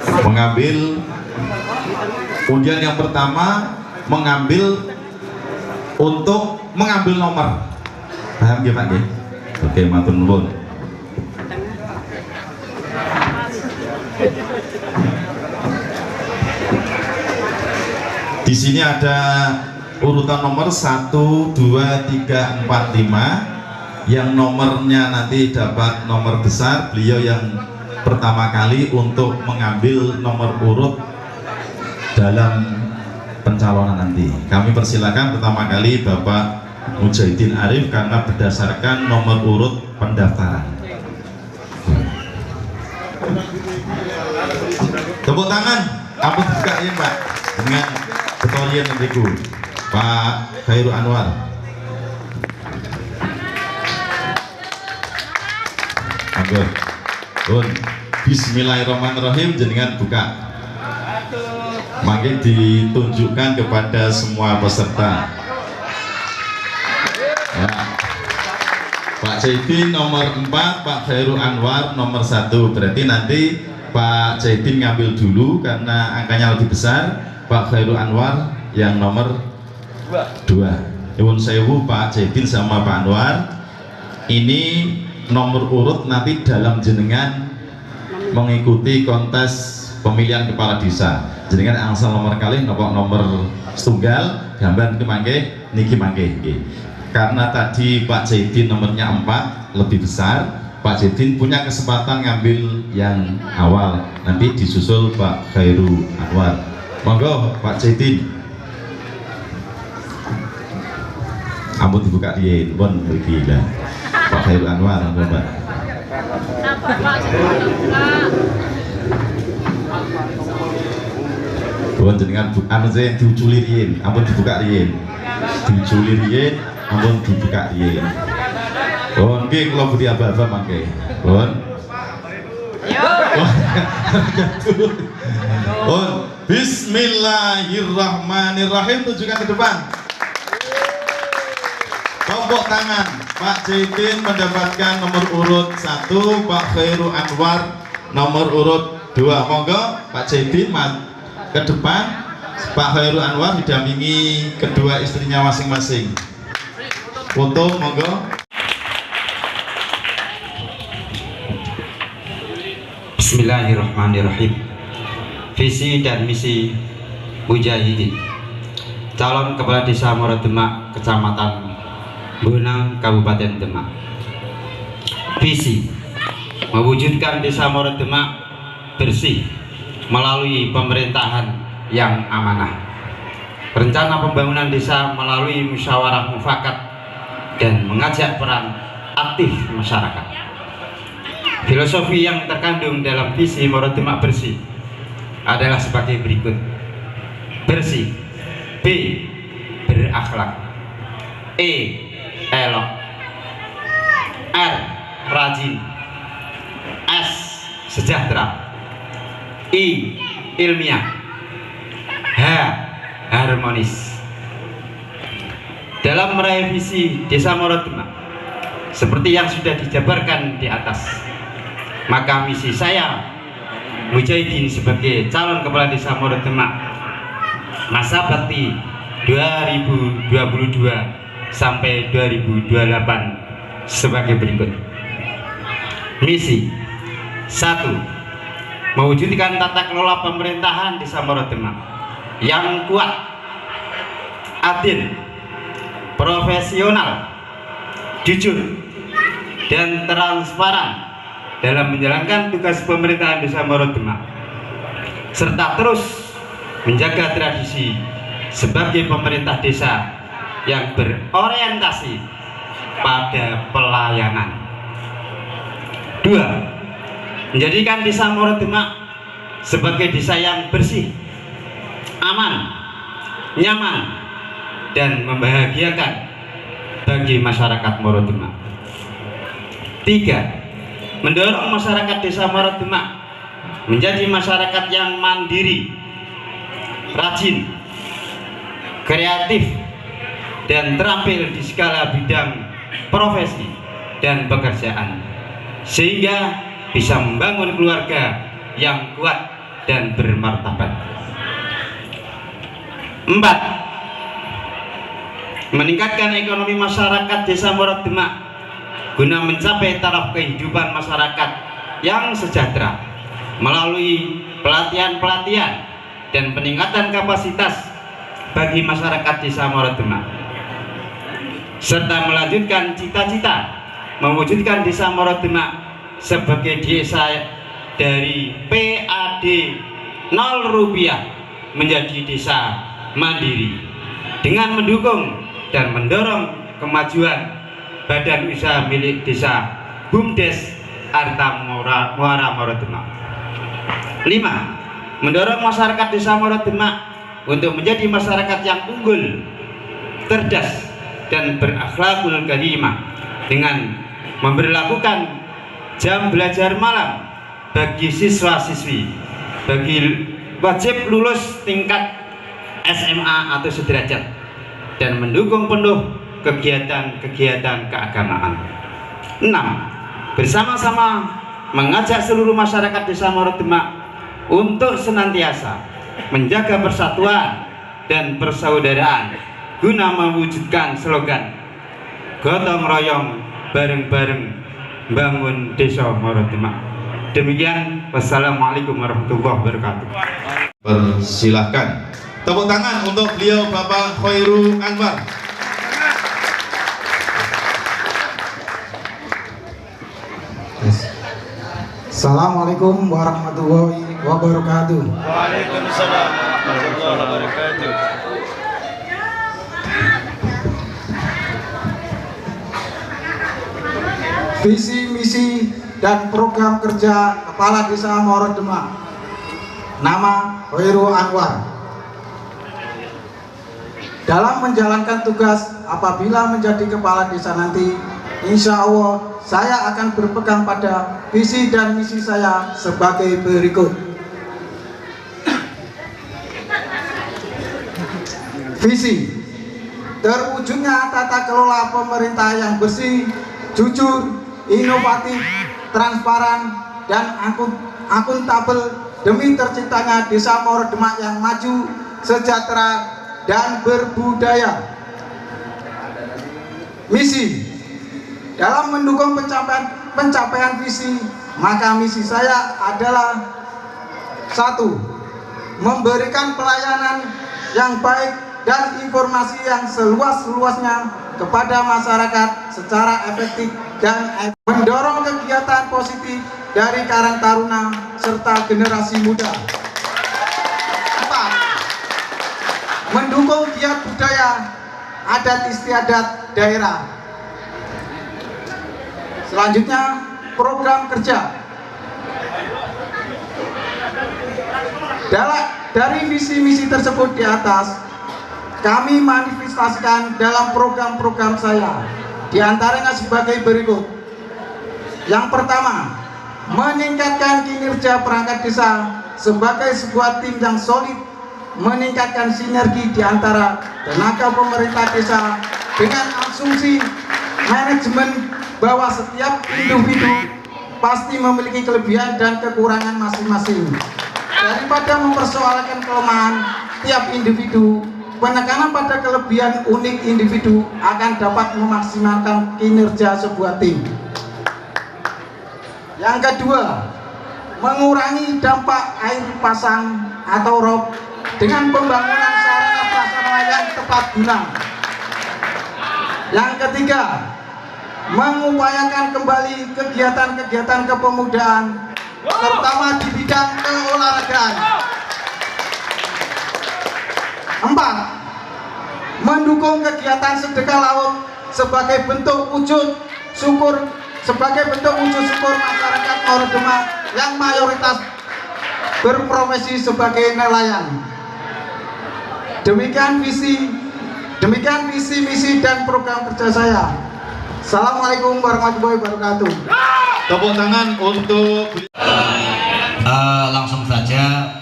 mengambil undian yang pertama, untuk mengambil nomor. Paham nggih Pak nggih? Oke, matur nuwun. Di sini ada urutan nomor 1, 2, 3, 4, 5. Yang nomornya nanti dapat nomor besar, beliau yang pertama kali untuk mengambil nomor urut dalam pencalonan nanti. Kami persilakan pertama kali Bapak Mujahidin Arif karena berdasarkan nomor urut pendaftaran. Tepuk tangan, ampun buka ya Pak, dengan ketorian nantiku Pak Khairul Anwar. Ampun. Bismillahirrahmanirrahim, jenengan buka. Makin ditunjukkan kepada semua peserta. Ya. Pak Jaidin nomor 4, Pak Khairul Anwar nomor 1. Berarti nanti Pak Jaidin ngambil dulu karena angkanya lebih besar. Pak Khairul Anwar yang nomor 2. Nyuwun sewu Pak Jaidin sama Pak Anwar. Ini nomor urut nanti dalam jenengan mengikuti kontes pemilihan kepala desa. Jenengan angsal nomor kali nomor setunggal gambar niki mangke. Karena tadi Pak Jaidin nomornya 4 lebih besar, Pak Jaidin punya kesempatan ngambil yang awal, nanti disusul Pak Khairul Anwar. Monggo Pak Jaidin. Ampun dibuka di pun gila. Pak Khairul Anwar, Mbak. Bukan jenengan anu saya diuculi riyin, ampun dibuka riyin. Diuculi riyin, ampun dibuka riyin. Bon, nggih kula budi aba-aba mangke. Bon. Bon, bismillahirrahmanirrahim, tunjukkan ke depan. Tepuk tangan. Pak Jaidin mendapatkan nomor urut 1, Pak Khairul Anwar nomor urut 2. Monggo Pak Jaidin ke depan. Pak Khairul Anwar didampingi kedua istrinya masing-masing. Foto monggo. Bismillahirrahmanirrahim. Visi dan misi Mujahidin. Calon Kepala Desa Muara Demak, Kecamatan Bonang, Kabupaten Demak. Visi: mewujudkan Desa Muara Demak bersih melalui pemerintahan yang amanah. Rencana pembangunan desa melalui musyawarah mufakat dan mengajak peran aktif masyarakat. Filosofi yang terkandung dalam visi Muara Demak bersih adalah sebagai berikut: bersih, B. berakhlak, E. elok, R. rajin, S. sejahtera, I. ilmiah, H. harmonis. Dalam meraih visi Desa Muara Demak seperti yang sudah dijabarkan di atas, maka misi saya Mujahidin sebagai calon kepala Desa Muara Demak masa bakti 2022 sampai 2028 sebagai berikut. Misi 1. Mewujudkan tata kelola pemerintahan Desa Muara Demak yang kuat, adil, profesional, jujur, dan transparan dalam menjalankan tugas pemerintahan Desa Muara Demak, serta terus menjaga tradisi sebagai pemerintah desa yang berorientasi pada pelayanan. 2. Menjadikan Desa Muara Demak sebagai desa yang bersih, aman, nyaman, dan membahagiakan bagi masyarakat Muara Demak. 3. Mendorong masyarakat Desa Muara Demak menjadi masyarakat yang mandiri, rajin, kreatif, dan terampil di segala bidang profesi dan pekerjaan, sehingga bisa membangun keluarga yang kuat dan bermartabat. 4. Meningkatkan ekonomi masyarakat Desa Moro Demak guna mencapai taraf kehidupan masyarakat yang sejahtera melalui pelatihan-pelatihan dan peningkatan kapasitas bagi masyarakat Desa Moro Demak, serta melanjutkan cita-cita mewujudkan Desa Moro Demak sebagai desa dari PAD 0 rupiah menjadi desa mandiri dengan mendukung dan mendorong kemajuan badan usaha milik desa BUMDes Arta Muara Moro Demak. 5. Mendorong masyarakat Desa Moro Demak untuk menjadi masyarakat yang unggul, cerdas, dan berakhlakul karimah dengan memberlakukan jam belajar malam bagi siswa-siswi, bagi wajib lulus tingkat SMA atau sederajat, dan mendukung penuh kegiatan-kegiatan keagamaan. 6. Bersama-sama mengajak seluruh masyarakat Desa Moro Demak untuk senantiasa menjaga persatuan dan persaudaraan guna mewujudkan slogan gotong royong bareng-bareng bangun Desa Moro Demak. Demikian, wassalamualaikum warahmatullahi wabarakatuh. Persilahkan tepuk tangan untuk beliau Bapak Khairul Anwar. Assalamualaikum warahmatullahi wabarakatuh. Waalaikumsalam warahmatullahi wabarakatuh. Visi, misi, dan program kerja Kepala Desa Moro Demak. Nama Khairul Anwar. Dalam menjalankan tugas apabila menjadi kepala desa nanti, insya Allah saya akan berpegang pada visi dan misi saya sebagai berikut. Visi: terwujudnya tata kelola pemerintah yang bersih, jujur, inovatif, transparan, dan akuntabel demi terciptanya Desa Moro Demak yang maju, sejahtera, dan berbudaya. Misi: dalam mendukung pencapaian visi, maka misi saya adalah 1. Memberikan pelayanan yang baik dan informasi yang seluas-luasnya kepada masyarakat secara efektif dan mendorong kegiatan positif dari Karang Taruna serta generasi muda. 4. Mendukung giat budaya adat istiadat daerah. Selanjutnya, program kerja. Dari visi misi tersebut di atas, kami manifestasikan dalam program-program saya, di antaranya sebagai berikut. Yang pertama, meningkatkan kinerja perangkat desa sebagai sebuah tim yang solid, meningkatkan sinergi di antara tenaga pemerintah desa dengan asumsi manajemen bahwa setiap individu pasti memiliki kelebihan dan kekurangan masing-masing. Daripada mempersoalkan kelemahan tiap individu, penekanan pada kelebihan unik individu akan dapat memaksimalkan kinerja sebuah tim. Yang kedua, mengurangi dampak air pasang atau rob dengan pembangunan sarana prasarana yang tepat guna. Yang ketiga, mengupayakan kembali kegiatan-kegiatan kepemudaan, terutama di bidang keolahragaan. 4. Mendukung kegiatan sedekah laut sebagai bentuk wujud syukur masyarakat Moro Demak yang mayoritas berprofesi sebagai nelayan. Demikian visi, misi dan program kerja saya. Assalamualaikum warahmatullahi wabarakatuh. Tepuk tangan untuk langsung saja,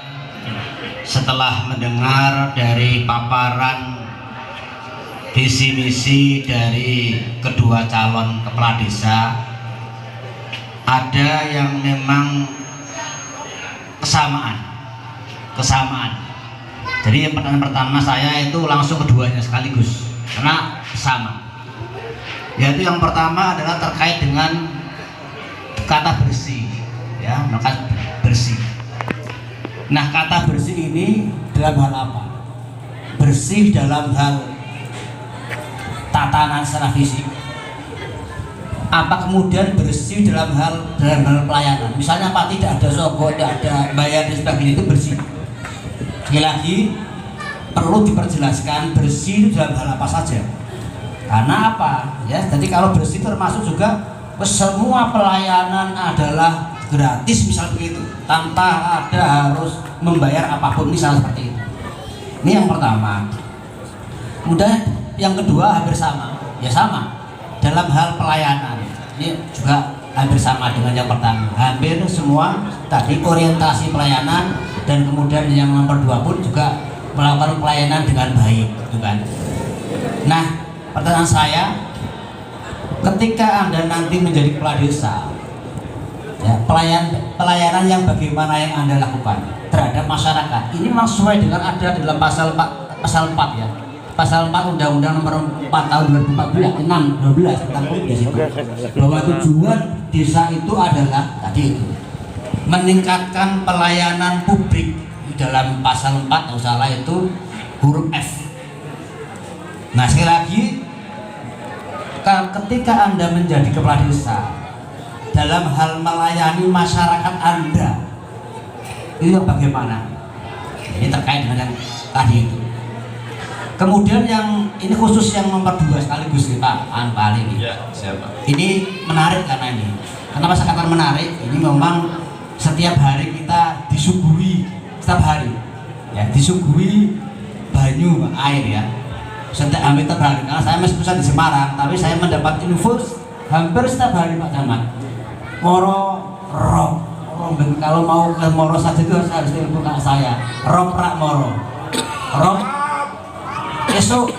setelah mendengar dari paparan visi misi dari kedua calon kepala desa, ada yang memang kesamaan kesamaan. Jadi yang pertanyaan pertama saya itu langsung keduanya sekaligus karena sama. Yaitu yang pertama adalah terkait dengan kata bersih, ya, kata bersih. Nah, kata bersih ini dalam hal apa? Bersih dalam hal tatanan secara fisik. Apa kemudian bersih dalam hal pelayanan? Misalnya apa, tidak ada sogok, tidak ada bayar dan sebagainya, itu bersih. Sekali lagi perlu diperjelaskan bersih itu dalam hal apa saja. Karena apa? Ya, jadi kalau bersih termasuk juga semua pelayanan adalah gratis misal begitu, tanpa ada harus membayar apapun misal seperti itu. Ini yang pertama. Kemudian yang kedua hampir sama, ya sama. Dalam hal pelayanan ini juga hampir sama dengan yang pertama. Hampir semua tadi orientasi pelayanan, dan kemudian yang nomor 2 pun juga melakukan pelayanan dengan baik, gitu kan. Nah, pertanyaan saya, ketika Anda nanti menjadi kepala desa, ya, pelayanan yang bagaimana yang Anda lakukan terhadap masyarakat ini memang sesuai dengan ada dalam pasal 4 ya. Pasal 4 Undang-Undang Nomor 4 Tahun 2014 6 12 tentang di situ, bahwa tujuan desa itu adalah tadi itu meningkatkan pelayanan publik. Di dalam pasal 4 kalau salah itu huruf F. Nah, sekali lagi, ketika Anda menjadi kepala desa dalam hal melayani masyarakat Anda itu bagaimana? Ini terkait dengan yang tadi itu. Kemudian yang ini khusus yang nomor 2 sekaligus nih Pak Anpal ini. Ya, siapa? Ini menarik karena ini. Kenapa saya katakan menarik? Ini memang setiap hari kita disuguhi, setiap hari ya disuguhi banyu, air ya. Setiap hampir setiap hari. Karena saya masih pusat di Semarang, tapi saya mendapat info hampir setiap hari Pak Camat. Moro roh. Kalau mau ke Moro saja itu harus telepon ke saya. Roprak Moro. Rop esok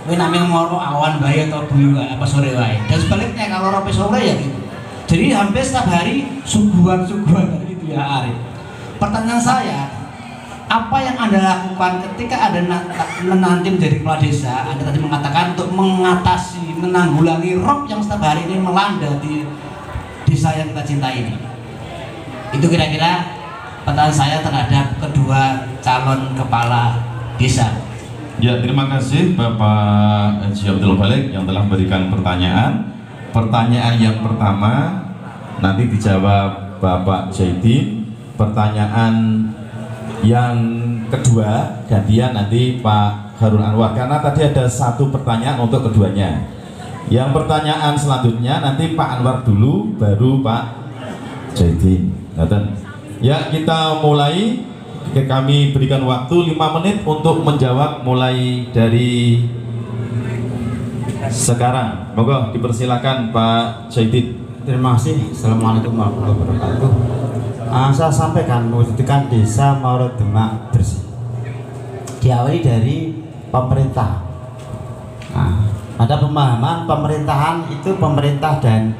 namanya Moro awan bayi atau bulu apa sore wae. Dan sebaliknya kalau rope sore ya gitu. Jadi hampir setiap hari suguhan itu ya Arif. Pertanyaan saya, apa yang Anda lakukan ketika Anda nanti menjadi kepala desa? Anda tadi mengatakan untuk mengatasi, menanggulangi rob yang setiap hari ini melanda di desa yang kita cintai ini. Itu kira-kira pertanyaan saya terhadap kedua calon kepala desa. Ya, terima kasih Bapak Haji Abdul Balik yang telah memberikan pertanyaan. Pertanyaan yang pertama nanti dijawab Bapak Jaidin. Pertanyaan yang kedua gantian nanti Pak Harun Anwar, karena tadi ada satu pertanyaan untuk keduanya. Yang pertanyaan selanjutnya nanti Pak Anwar dulu, baru Pak Jaidin. Ya, kita mulai. Kami berikan waktu 5 menit untuk menjawab mulai dari sekarang. Monggo dipersilakan Pak Jaidin. Terima kasih. Assalamualaikum warahmatullahi wabarakatuh. Saya sampaikan mewujudkan desa Moro Demak bersih diawali dari pemerintah. Nah, ada pemahaman pemerintahan itu pemerintah dan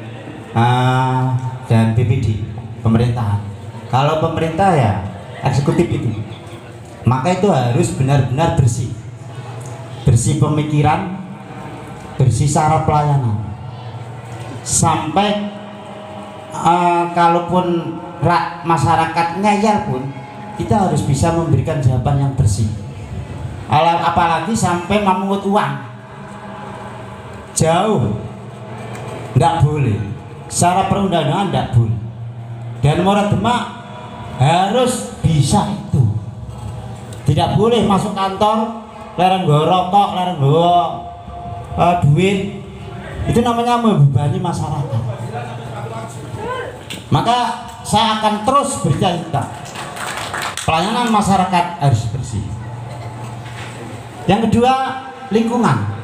BPD pemerintahan. Kalau pemerintah ya eksekutif itu, maka itu harus benar-benar bersih, bersih pemikiran, bersih cara pelayanan, sampai kalaupun masyarakat ngeyel pun kita harus bisa memberikan jawaban yang bersih. Apalagi sampai memungut uang jauh, tidak boleh, secara perundangan tidak boleh. Dan Moro Demak harus bisa itu, tidak boleh masuk kantor larang nggawa rokok, larang nggawa duit, itu namanya membebani masyarakat. Maka saya akan terus bercerita pelayanan masyarakat harus bersih. Yang kedua, lingkungan.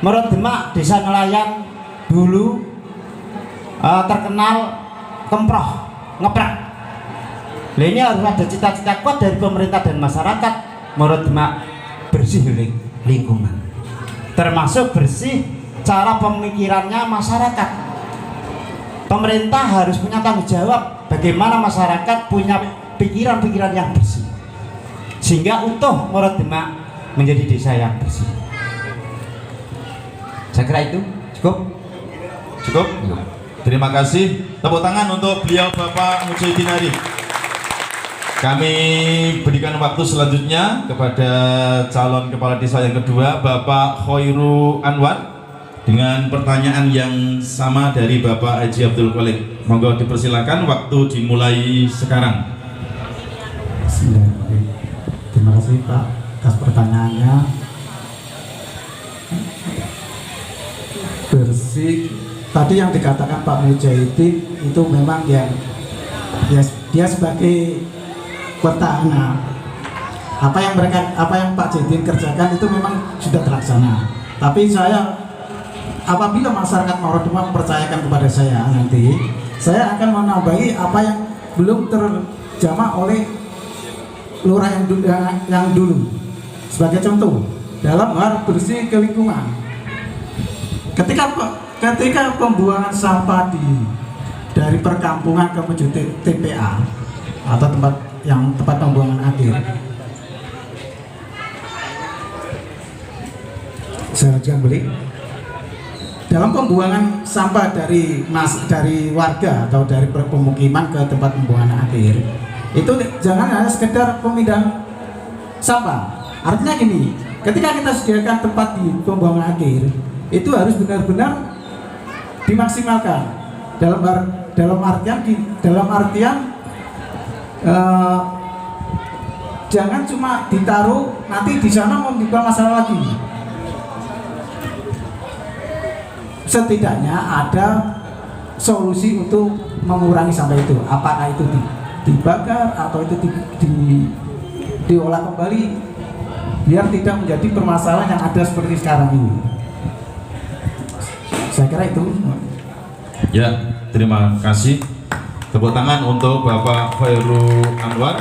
Moro Demak desa nelayan dulu terkenal kemproh, ngeprak. Nah, ini harus ada cita-cita kuat dari pemerintah dan masyarakat. Moro Demak bersih lingkungan, termasuk bersih cara pemikirannya masyarakat. Pemerintah harus punya tanggung jawab bagaimana masyarakat punya pikiran-pikiran yang bersih. sehingga utuh Moro Demak menjadi desa yang bersih. Saya kira itu cukup. Cukup? Terima kasih. Tepuk tangan untuk beliau Bapak Mujahidin Arif. Kami berikan waktu selanjutnya kepada calon kepala desa yang kedua, Bapak Khairu Anwar, dengan pertanyaan yang sama dari Bapak Haji Abdul Kholik. Monggo dipersilakan, waktu dimulai sekarang. Terima kasih Pak atas pertanyaannya. Bersih, tadi yang dikatakan Pak Mujahidin itu memang yang dia sebagai petahana, apa yang Pak Jahidin kerjakan itu memang sudah terlaksana. Tapi saya, apabila masyarakat Moro Demak mempercayakan kepada saya, nanti saya akan menambahi apa yang belum terjamah oleh lurah yang dulu. Sebagai contoh, dalam hal bersih ke lingkungan, ketika pembuangan sampah dari perkampungan ke menuju TPA atau tempat pembuangan akhir, saya lanjutkan balik. Dalam pembuangan sampah dari warga atau dari pemukiman ke tempat pembuangan akhir, itu jangan hanya sekedar pemindahan sampah. Artinya gini, ketika kita sediakan tempat di pembuangan akhir, itu harus benar-benar dimaksimalkan dalam artian jangan cuma ditaruh nanti di sana menimbulkan masalah lagi. Setidaknya ada solusi untuk mengurangi sampah itu. Apakah itu dibakar atau itu diolah kembali, biar tidak menjadi permasalahan yang ada seperti sekarang ini. Saya kira itu. Ya, terima kasih. Tepuk tangan untuk Bapak Khairu Anwar.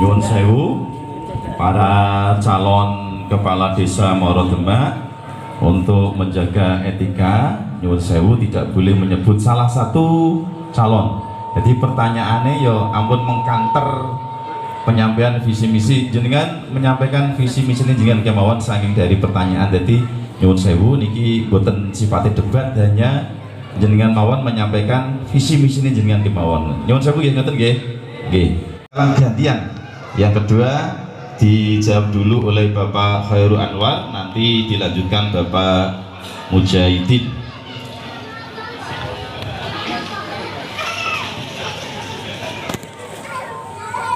Nyuwun sewu para calon kepala desa Moro Demak, untuk menjaga etika, nyuwun sewu tidak boleh menyebut salah satu calon. Jadi pertanyaannya yo ampun mengkanter penyampaian visi misi, jenengan menyampaikan visi misi ini jenengan kemauan saking dari pertanyaan. Jadi nyuwun sewu niki boten sifatnya debat, hanya jenengan mawon menyampaikan visi misi ini jenengan kemauan. Nyuwun sewu nggih ngoten nggih. Nggih. Gantian. Yang kedua dijawab dulu oleh Bapak Khairu Anwar, nanti dilanjutkan Bapak Mujahidin.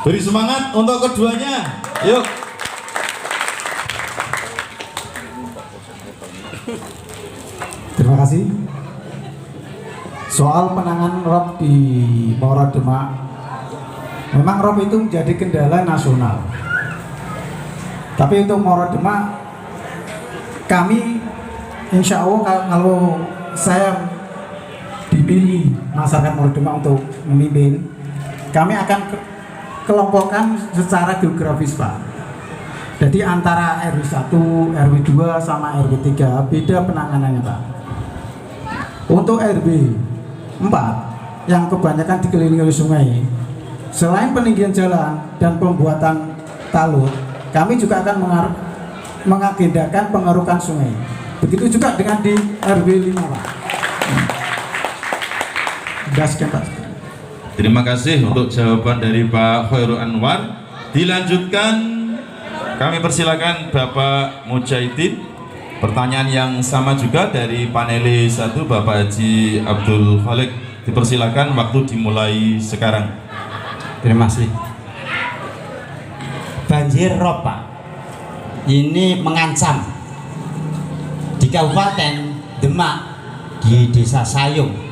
Beri semangat untuk keduanya, yuk. Terima kasih. Soal penanganan rob di Moro Demak, memang rob itu menjadi kendala nasional. Tapi untuk Moro Demak, kami insya Allah kalau saya dipilih masyarakat Moro Demak untuk memimpin, kami akan kelompokkan secara geografis Pak. Jadi antara RW 1, RW 2 sama RW 3 beda penanganannya Pak. Untuk RW 4 yang kebanyakan dikelilingi oleh sungai, selain peninggian jalan dan pembuatan talud, kami juga akan mengagendakan pengerukan sungai. Begitu juga dengan di RW 5 Pak. Sekian Pak. Terima kasih untuk jawaban dari Pak Khairu Anwar. Dilanjutkan, kami persilakan Bapak Mujahidin. Pertanyaan yang sama juga dari panelis 1 Bapak Haji Abdul Kholik. Dipersilakan, waktu dimulai sekarang. Terima kasih. Banjir rob Pak, ini mengancam di Kabupaten Demak, di Desa Sayung,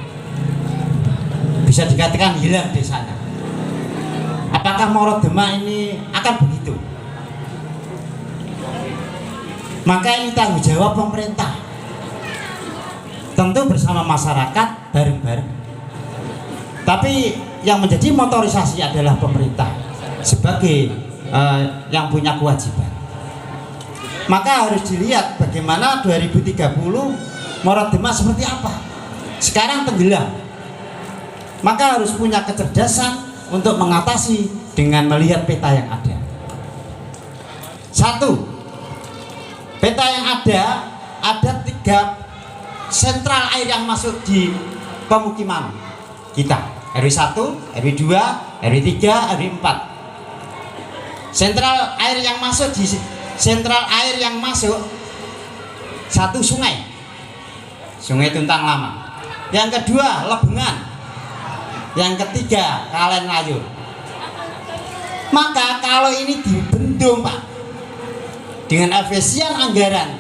bisa dikatakan hilang desanya. Apakah Moro Demak ini akan begitu? Maka ini tanggung jawab pemerintah, tentu bersama masyarakat bareng-bareng. Tapi yang menjadi motorisasi adalah pemerintah sebagai yang punya kewajiban. Maka harus dilihat bagaimana 2030 Moro Demak seperti apa. Sekarang tenggelam, maka harus punya kecerdasan untuk mengatasi dengan melihat peta yang ada. Satu, peta yang ada 3 sentral air yang masuk di pemukiman kita, RW 1, RW 2, RW 3, RW 4. Sentral air yang masuk satu, Sungai Tuntang Lama. Yang kedua, Lebengan. Yang ketiga, Kalen Layur. Maka kalau ini dibendung Pak dengan efisien anggaran,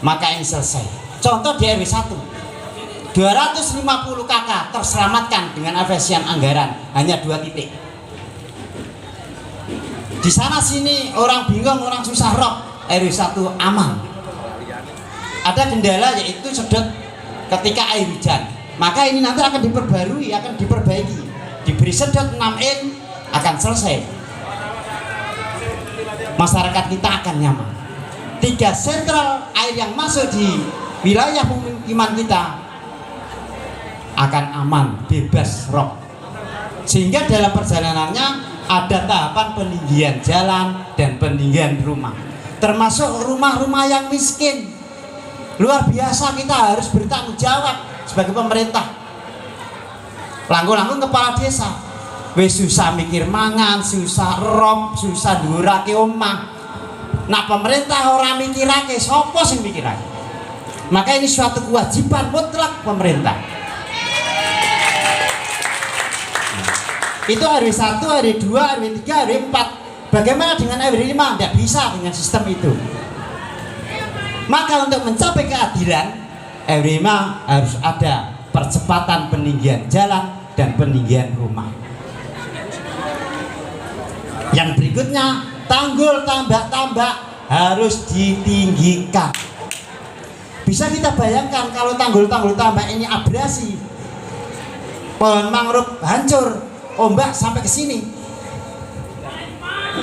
maka ini selesai. Contoh di RW 1 250 KK terselamatkan dengan efisien anggaran hanya 2 titik. Di sana sini orang bingung, orang susah rob, RW 1 aman. Ada kendala yaitu sedot ketika air hujan. Maka ini nanti akan diperbarui, akan diperbaiki. Diberi sedot 6 in akan selesai. Masyarakat kita akan nyaman. 3 sentral air yang masuk di wilayah pemukiman kita akan aman, bebas rob. Sehingga dalam perjalanannya ada tahapan peninggian jalan dan peninggian rumah, termasuk rumah-rumah yang miskin. Luar biasa, kita harus bertanggung jawab sebagai pemerintah. Langkung-langkung kepala desa wis susah mikir mangan, susah rob, susah ndurake omah. Nah pemerintah orang mikirake, sapa sing mikirake? Maka ini suatu kewajiban mutlak pemerintah. Itu RW 1, RW 2, RW 3, RW 4. Bagaimana dengan RW 5? Tidak bisa dengan sistem itu. Maka untuk mencapai keadilan, RW 5 harus ada percepatan peninggian jalan dan peninggian rumah. Yang berikutnya, tanggul tambak-tambak harus ditinggikan. Bisa kita bayangkan kalau tanggul-tanggul tambak ini abrasi, pohon mangrove hancur, ombak sampai ke sini.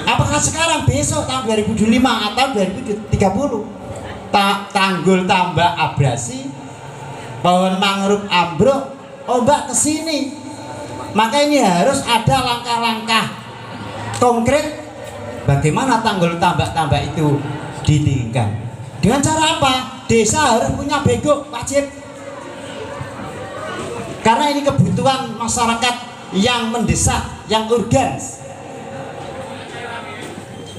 Apakah sekarang, besok tahun 2025 atau 2030 tanggul tambak abrasi, pohon mangrove ambruk, ombak ke sini? Maka ini harus ada langkah-langkah konkret bagaimana tanggul tambak-tambak itu ditinggikan. Dengan cara apa? Desa harus punya bego wajib. Karena ini kebutuhan masyarakat yang mendesak, yang urgen.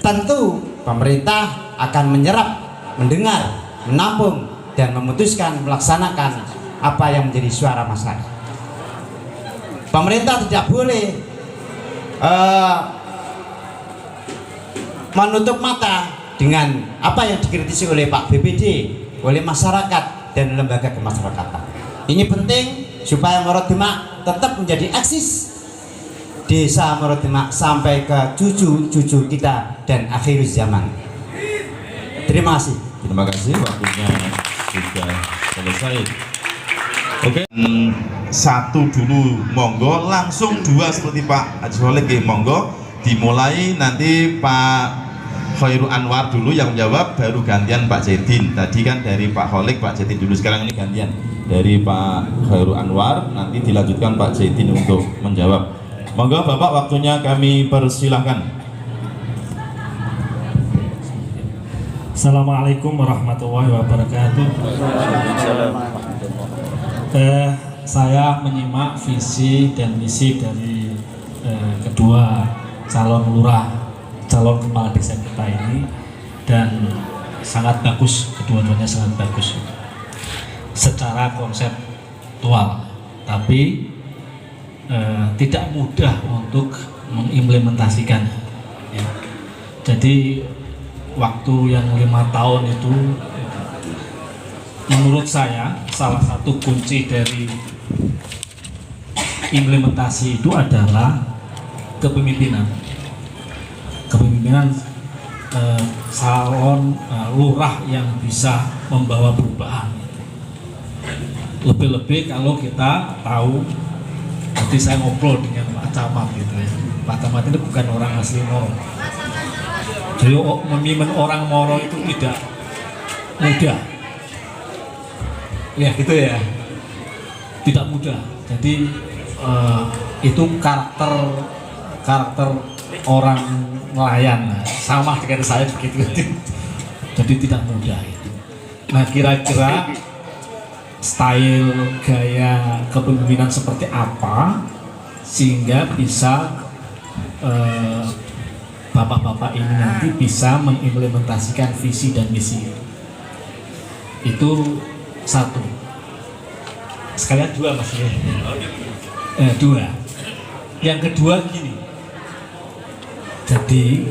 Tentu pemerintah akan menyerap, mendengar, menampung, dan memutuskan melaksanakan apa yang menjadi suara masyarakat. Pemerintah tidak boleh menutup mata dengan apa yang dikritisi oleh Pak BPD, oleh masyarakat dan lembaga kemasyarakatan. Ini penting supaya Moro Demak tetap menjadi eksis desa Moro Demak sampai ke cucu-cucu kita dan akhir zaman. Terima kasih. Terima kasih, waktunya sudah selesai. Oke, 1 dulu monggo, langsung 2 seperti Pak Haji Solik, monggo dimulai. Nanti Pak Khairul Anwar dulu yang menjawab, baru gantian Pak Zaidin. Tadi kan dari Pak Kholik, Pak Zaidin dulu, sekarang ini gantian dari Pak Khairul Anwar, nanti dilanjutkan Pak Zaidin untuk menjawab. Monggo Bapak, waktunya kami persilahkan. Assalamualaikum warahmatullahi wabarakatuh. Saya menyimak visi dan misi dari kedua calon lurah, calon kepala desa kita ini, dan sangat bagus, kedua-duanya sangat bagus secara konseptual, tapi tidak mudah untuk mengimplementasikan ya. Jadi waktu yang 5 tahun itu menurut saya salah satu kunci dari implementasi itu adalah kepemimpinan calon lurah yang bisa membawa perubahan. Lebih-lebih kalau kita tahu, tadi saya ngobrol dengan Pak Camat gitu ya. Pak Camat itu bukan orang asli Moro. Jadi memimpin orang Moro itu tidak mudah. Ya gitu ya. Tidak mudah. Jadi itu karakter orang nelayan sama dengan saya begitu. Jadi tidak mudah itu. Nah, kira-kira style gaya kepemimpinan seperti apa sehingga bisa bapak-bapak ini nanti bisa mengimplementasikan visi dan misi itu satu. Sekalian dua mas ya. Dua. Yang kedua gini, jadi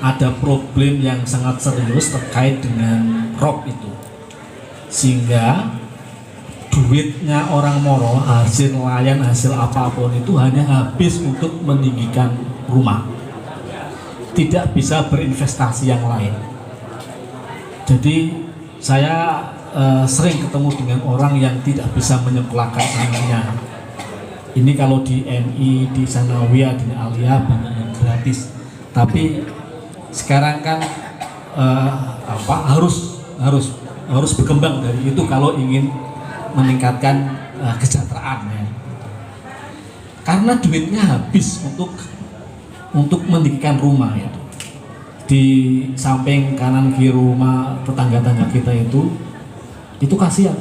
ada problem yang sangat serius terkait dengan ROP itu, sehingga duitnya orang Moro, hasil nelayan, hasil apapun itu hanya habis untuk meninggikan rumah, tidak bisa berinvestasi yang lain. Jadi saya sering ketemu dengan orang yang tidak bisa menyekolahkan anaknya. Ini kalau di MI, di Sanawiyah, di Aliyah banyak yang gratis. Tapi sekarang kan harus berkembang dari itu kalau ingin meningkatkan kesejahteraan ya. Karena duitnya habis untuk mendirikan rumah ya. Di samping kanan kiri rumah tetangga-tetangga kita itu kasihan.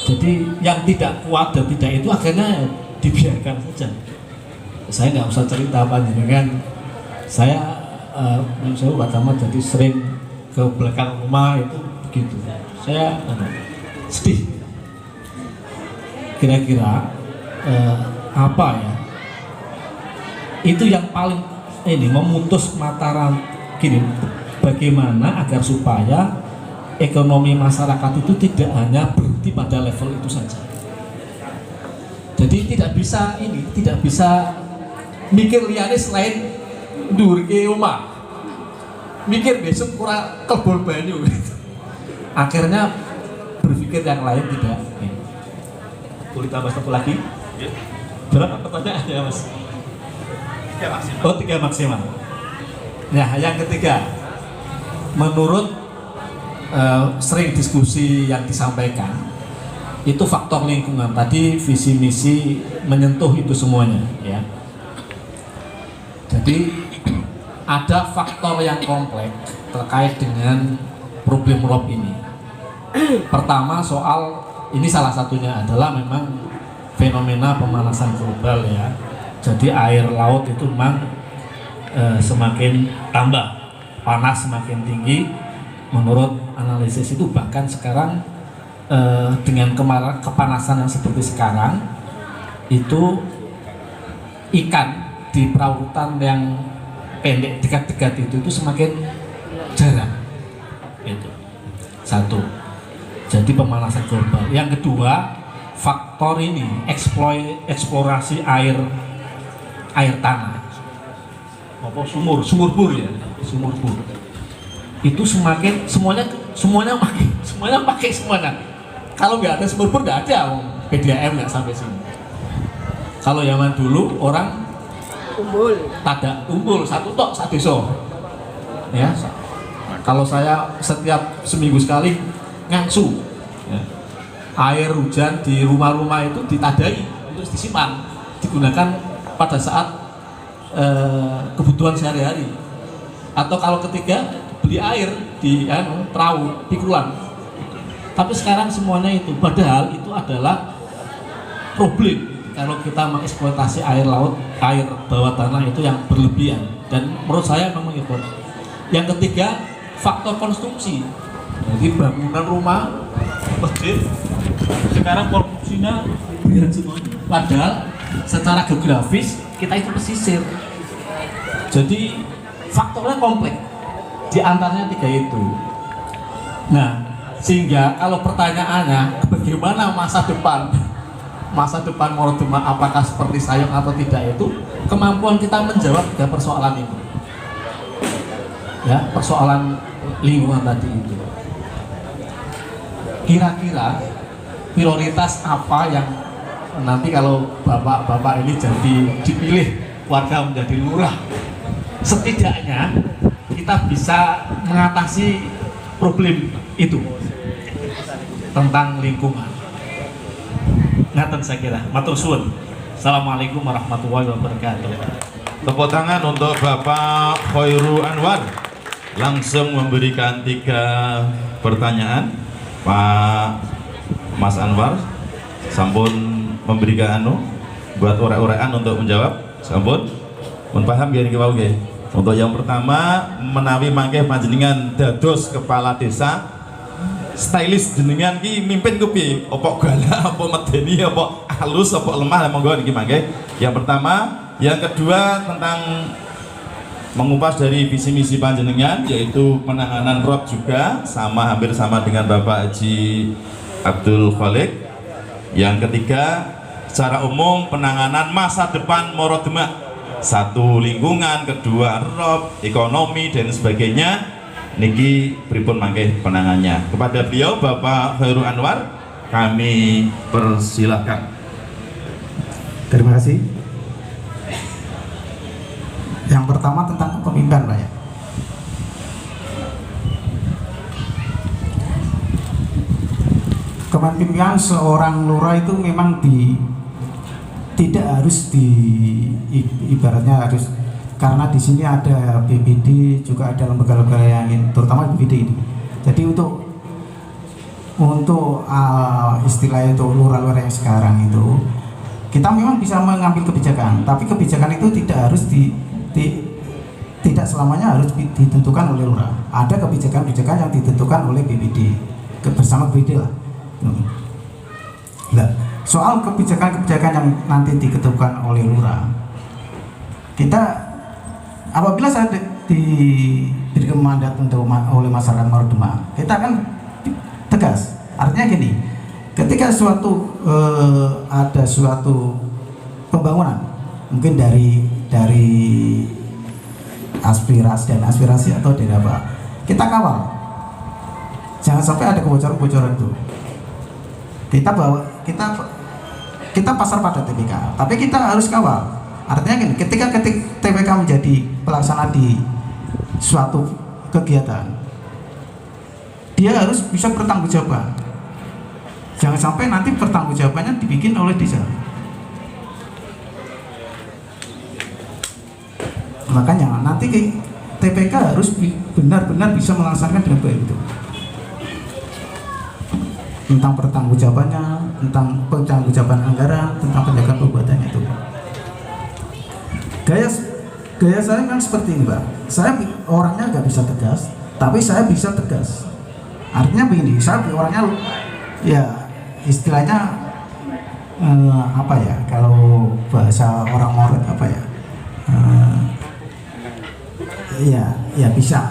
Jadi yang tidak kuat dan tidak itu akhirnya dibiarkan saja. Saya nggak usah cerita apa dengan saya Pak Camat jadi sering ke belakang rumah itu begitu. Saya sedih. Kira-kira apa ya? Itu yang paling ini memutus mata rantai gini. Bagaimana agar supaya ekonomi masyarakat itu tidak hanya berhenti pada level itu saja. Jadi tidak bisa mikir liane selain durke omah. Mikir besok kurang kebol banyu. Akhirnya berpikir yang lain tidak. Boleh tambah satu lagi? Berapa pertanyaannya mas? 3 maksimal. Oh 3 maksimal. Nah yang ketiga, menurut sering diskusi yang disampaikan itu faktor lingkungan tadi visi misi menyentuh itu semuanya ya. Jadi ada faktor yang kompleks terkait dengan problem ROP ini. Pertama soal ini salah satunya adalah memang fenomena pemanasan global ya. Jadi air laut itu memang semakin tambah, panas semakin tinggi. Menurut analisis itu bahkan sekarang dengan kepanasan yang seperti sekarang itu ikan di perautan yang pendek dekat-dekat itu semakin jarang. Itu satu. Jadi pemanasan global. Yang kedua faktor ini eksplorasi air tanah, apa sumur bor ya, sumur bor. Itu semakin semuanya pakai semuanya. Kalau nggak ada sumur bor nggak ada PDAM nggak sampai sini. Kalau zaman dulu orang umbul satu tok satu desa ya. Kalau saya setiap seminggu sekali ngangsu ya. Air hujan di rumah-rumah itu ditadai untuk disimpan, digunakan pada saat kebutuhan sehari-hari. Atau kalau ketiga beli air di perahu pikulan. Tapi sekarang semuanya itu, padahal itu adalah problem kalau kita mengeksploitasi air laut, air bawah tanah itu yang berlebihan, dan menurut saya memang itu. Yang ketiga faktor konstruksi. Jadi bangunan rumah, masjid sekarang konstruksinya biar semuanya. Padahal secara geografis kita itu pesisir. Jadi faktornya kompleks. Di antaranya 3 itu. Nah, sehingga kalau pertanyaannya bagaimana masa depan Moro Demak apakah seperti Sayong atau tidak, itu kemampuan kita menjawab 3 persoalan itu. Ya, persoalan lingkungan tadi itu. Kira-kira prioritas apa yang nanti kalau bapak-bapak ini jadi dipilih warga menjadi lurah, setidaknya kita bisa mengatasi problem itu tentang lingkungan. Ngaten saya kira, matur suwun. Assalamualaikum warahmatullahi wabarakatuh. Tepuk tangan untuk Bapak Khairu Anwar. Langsung memberikan 3 pertanyaan. Pak Mas Anwar sampun memberikan buat urek-urekan untuk menjawab. Sampun pun paham gini kau nggih. Untuk yang pertama, menawi mangke panjenengan dados kepala desa, stylist jenengan ki mimpin ku piye? Apa galak, apa medeni, apa halus, apa lemah, monggo niki mangke. Yang pertama, yang kedua tentang mengupas dari visi misi panjenengan, yaitu penanganan rob juga hampir sama dengan Bapak Haji Abdul Khalik. Yang ketiga, secara umum penanganan masa depan Moro Demak, 1 lingkungan, kedua rob, ekonomi dan sebagainya. Niki pripun mangke penangannya. Kepada beliau Bapak Khairu Anwar kami persilahkan. Terima kasih. Yang pertama tentang kepemimpinan, Pak ya. Kepemimpinan seorang lurah itu memang tidak harus ibaratnya harus, karena di sini ada BPD, juga ada lembaga-lembaga yang lain, terutama BPD ini. Jadi untuk istilahnya untuk lurah-lurah yang sekarang itu, kita memang bisa mengambil kebijakan, tapi kebijakan itu tidak harus tidak selamanya harus ditentukan oleh lurah. Ada kebijakan-kebijakan yang ditentukan oleh BPD bersama BPD lah. Nah, soal kebijakan-kebijakan yang nanti ditentukan oleh lurah, kita apabila saya diberi mandat oleh masyarakat Moro Demak, kita akan tegas. Artinya gini, ketika ada suatu pembangunan, mungkin dari aspirasi atau dari apa, kita kawal, jangan sampai ada kebocoran-kebocoran itu. Kita pasar pada TPK, tapi kita harus kawal. Artinya gini, ketika TPK menjadi pelaksana di suatu kegiatan, dia harus bisa bertanggung-jawaban. Jangan sampai nanti pertanggungjawabannya dibikin oleh desa. Makanya nanti TPK harus benar-benar bisa melaksanakan dengan baik itu. Tentang pertanggungjawabannya, tentang pertanggungjawaban anggaran, tentang penjagaan perbuatan itu. Gaya saya memang seperti ini, Pak. Saya orangnya nggak bisa tegas, tapi saya bisa tegas. Artinya begini, saya orangnya ya istilahnya apa ya, kalau bahasa orang Moro apa ya, ya bisa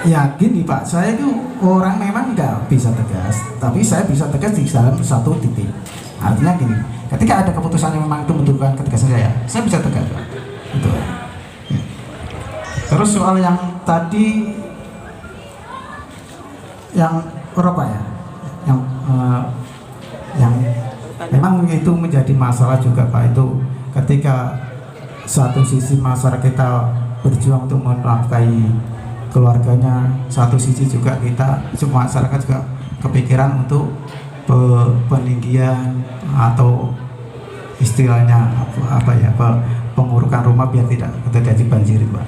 ya gini Pak, saya itu orang memang nggak bisa tegas, tapi saya bisa tegas di dalam satu titik. Artinya gini, ketika ada keputusan yang memang itu membutuhkan ketegasan saya bisa tegas, Pak. Itu. Terus soal yang tadi yang berapa ya, yang memang itu menjadi masalah juga Pak, itu ketika satu sisi masyarakat kita berjuang untuk menafkahi keluarganya, satu sisi juga kita semua masyarakat juga kepikiran untuk peninggian atau istilahnya apa ya, pengurukan rumah biar tidak terjadi banjir, Pak.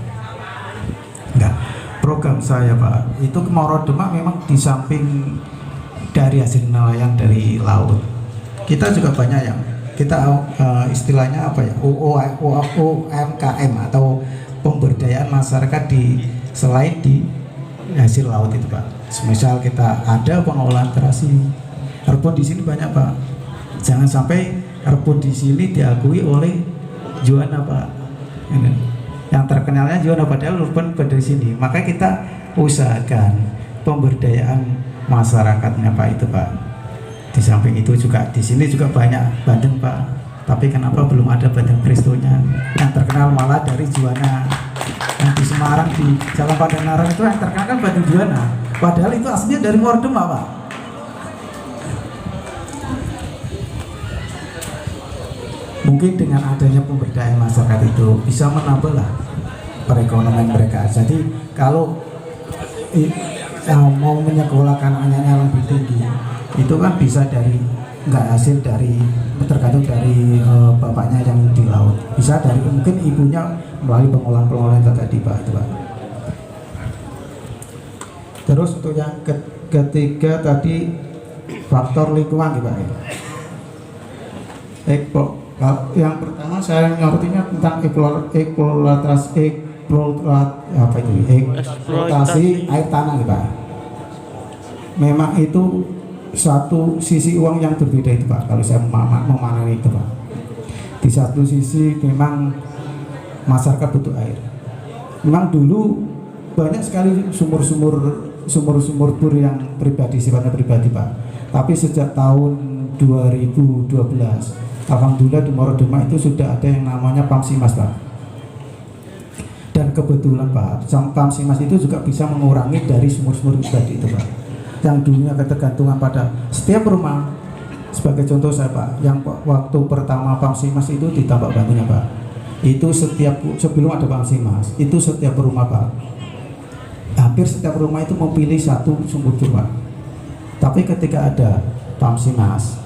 Enggak, program saya Pak itu ke Moro Demak memang di samping dari hasil nelayan dari laut, kita juga banyak yang kita istilahnya apa ya, UMKM atau pemberdayaan masyarakat selain di hasil laut itu Pak. Semisal kita ada pengolahan terasi, rebun di sini banyak Pak. Jangan sampai rebun di sini diakui oleh Juwana Pak. Yang terkenalnya Juwana padahal rebun dari sini. Maka kita usahakan pemberdayaan masyarakatnya Pak itu Pak. Di samping itu juga di sini juga banyak bandeng Pak. Tapi kenapa belum ada bandeng prestonya? Yang terkenal malah dari Juwana. Yang di Semarang di Jalan Pandanaran itu yang terkenal kan bandeng Juwana. Padahal itu aslinya dari Moro Demak Pak. Mungkin dengan adanya pemberdayaan masyarakat itu bisa menambah lah perekonomian mereka. Jadi kalau mau menyekolahkan anaknya yang lebih tinggi itu kan bisa dari nggak hasil dari tergantung dari bapaknya yang di laut, bisa dari mungkin ibunya melalui pengolahan tadi Pak itu Pak. Terus untuk yang ketiga tadi faktor lingkungan Pak. Yang pertama saya ngertinya tentang eksploitasi air tanah Pak. Memang itu satu sisi uang yang berbeda itu Pak, kalau saya memahami itu Pak. Di satu sisi memang masyarakat butuh air. Memang dulu banyak sekali sumur-sumur bor yang pribadi, sifatnya pribadi Pak. Tapi sejak tahun 2012 alhamdulillah di Morodema itu sudah ada yang namanya Pamsimas Pak. Dan kebetulan Pak, Pamsimas itu juga bisa mengurangi dari sumur-sumur pribadi itu Pak, yang dulunya ketergantungan pada setiap rumah. Sebagai contoh saya Pak, yang waktu pertama Pamsimas itu ditambak bantunya Pak, itu sebelum ada Pamsimas itu setiap rumah Pak, hampir setiap rumah itu memilih satu sumur bor Pak. Tapi ketika ada Pamsimas,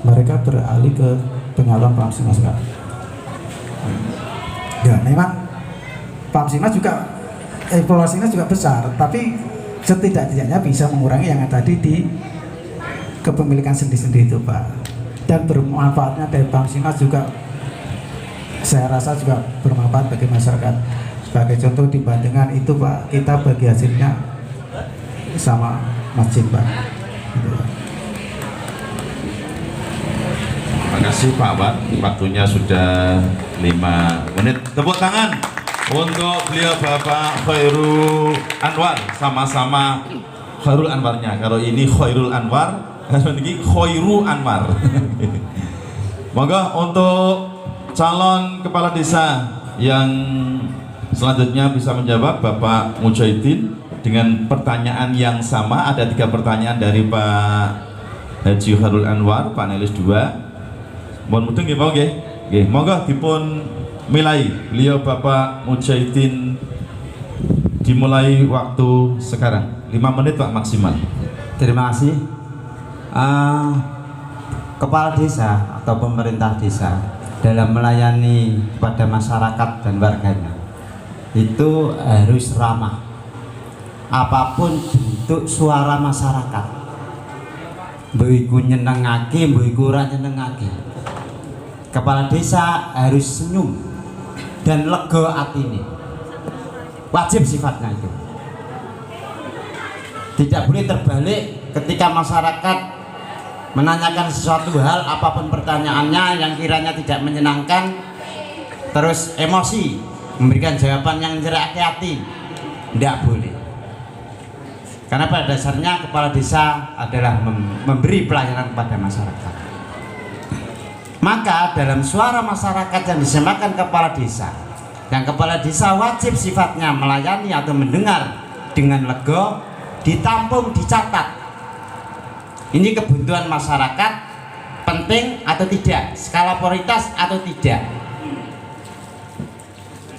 mereka beralih ke penyaluran Pamsimas Pak. Ya memang Pamsimas juga evaluasinya juga besar, tapi setidak-tidaknya bisa mengurangi yang tadi di kepemilikan sendiri-sendiri itu Pak. Dan bermanfaatnya dari Pamsimas juga saya rasa juga bermanfaat bagi masyarakat. Sebagai contoh dibandingkan itu Pak, kita bagi hasilnya sama masjid Pak. Gitu, Pak. Terima kasih Pak Wat, waktunya sudah 5 menit. Tepuk tangan untuk beliau Bapak Khairul Anwar, sama-sama Khairul Anwarnya. Kalau ini Khairul Anwar, ini Khairul Anwar. Monggo untuk calon kepala desa yang selanjutnya bisa menjawab Bapak Mujahidin dengan pertanyaan yang sama. Ada 3 pertanyaan dari Pak Haji Khairul Anwar, panelis 2. Mohon mudeng nggih, monggo nggih. Monggo dipun milai beliau Bapak Mujahidin, dimulai waktu sekarang 5 menit Pak maksimal. Terima kasih. Kepala desa atau pemerintah desa dalam melayani kepada masyarakat dan warganya itu harus ramah. Apapun bentuk suara masyarakat, mbok nyenengake, mbok ora nyenengake, kepala desa harus senyum dan lega atine. Wajib sifatnya itu. Tidak boleh terbalik ketika masyarakat menanyakan sesuatu hal, apapun pertanyaannya yang kiranya tidak menyenangkan, terus emosi memberikan jawaban yang menjerak hati. Tidak boleh. Karena pada dasarnya kepala desa adalah memberi pelayanan kepada masyarakat. Maka dalam suara masyarakat yang disampaikan kepala desa, yang kepala desa wajib sifatnya melayani atau mendengar dengan lega, ditampung, dicatat. Ini kebutuhan masyarakat penting atau tidak, skala prioritas atau tidak,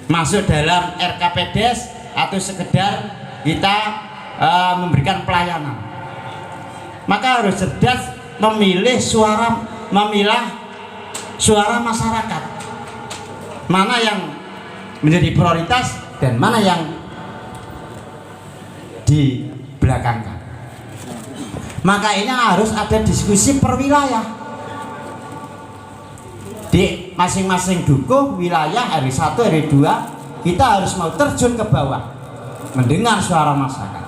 masuk dalam RKPDes atau sekedar kita memberikan pelayanan. Maka harus cerdas memilah suara masyarakat, mana yang menjadi prioritas dan mana yang dibelakangkan. Maka ini harus ada diskusi per wilayah. Di masing-masing dukuh wilayah hari 1, hari 2 kita harus mau terjun ke bawah, mendengar suara masyarakat.